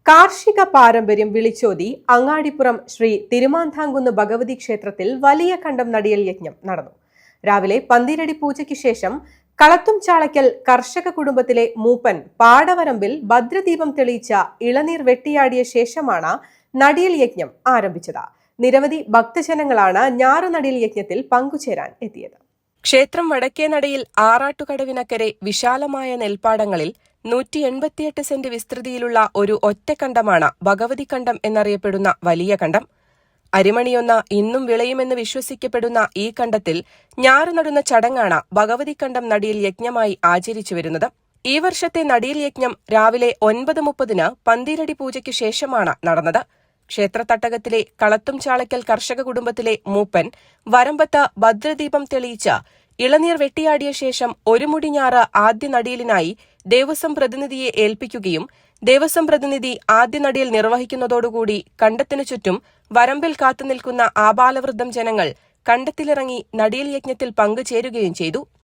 കാർഷിക പാരമ്പര്യം വിളിച്ചോതി അങ്ങാടിപ്പുറം ശ്രീ തിരുമാന്താംകുന്ന് ഭഗവതി ക്ഷേത്രത്തിൽ വലിയ കണ്ടം നടിയൽ യജ്ഞം നടന്നു. രാവിലെ പന്തിരടി പൂജയ്ക്ക് ശേഷം കളത്തും ചാളയ്ക്കൽ കർഷക കുടുംബത്തിലെ മൂപ്പൻ പാടവരമ്പിൽ ഭദ്രദീപം തെളിയിച്ച ഇളനീർ വെട്ടിയാടിയ ശേഷമാണ് നടിയൽ യജ്ഞം ആരംഭിച്ചത്. നിരവധി ഭക്തജനങ്ങളാണ് ഞാറുനടിയൽ യജ്ഞത്തിൽ പങ്കുചേരാൻ എത്തിയത്. ക്ഷേത്രം വടക്കേനടയിൽ ആറാട്ടുകടവിനക്കരെ വിശാലമായ നെൽപ്പാടങ്ങളിൽ 188 സെന്റ് വിസ്തൃതിയിലുള്ള ഒരു ഒറ്റക്കണ്ടമാണ് ഭഗവതിക്കണ്ടം എന്നറിയപ്പെടുന്ന വലിയ കണ്ടം. അരിമണിയൊന്ന ഇന്നും വിളയുമെന്ന് വിശ്വസിക്കപ്പെടുന്ന ഈ കണ്ടത്തിൽ ഞാറ് നടുന്ന ചടങ്ങാണ് ഭഗവതിക്കണ്ടം നടിയിൽ യജ്ഞമായി ആചരിച്ചു വരുന്നത്. ഈ വർഷത്തെ നടിയിൽ യജ്ഞം രാവിലെ 9:30 പന്തിരടി പൂജയ്ക്ക് ശേഷമാണ് നടന്നത്. ക്ഷേത്രത്തട്ടകത്തിലെ കളത്തും ചാളയ്ക്കൽ കർഷക കുടുംബത്തിലെ മൂപ്പൻ വരമ്പത്ത് ഭദ്രദീപം തെളിയിച്ച ഇളനീർ വെട്ടിയാടിയ ശേഷം ഒരു മുടി ഞാറ് ആദ്യ നടിയലിനായി ദേവസ്വം പ്രതിനിധിയെ ഏൽപ്പിക്കുകയും ദേവസ്വം പ്രതിനിധി ആദ്യ നടിയൽ നിർവഹിക്കുന്നതോടുകൂടി കണ്ടത്തിനു ചുറ്റും വരമ്പിൽ കാത്തുനിൽക്കുന്ന ആബാലവൃദ്ധം ജനങ്ങൾ കണ്ടത്തിലിറങ്ങി നടിയൽ യജ്ഞത്തിൽ പങ്കുചേരുകയും ചെയ്തു.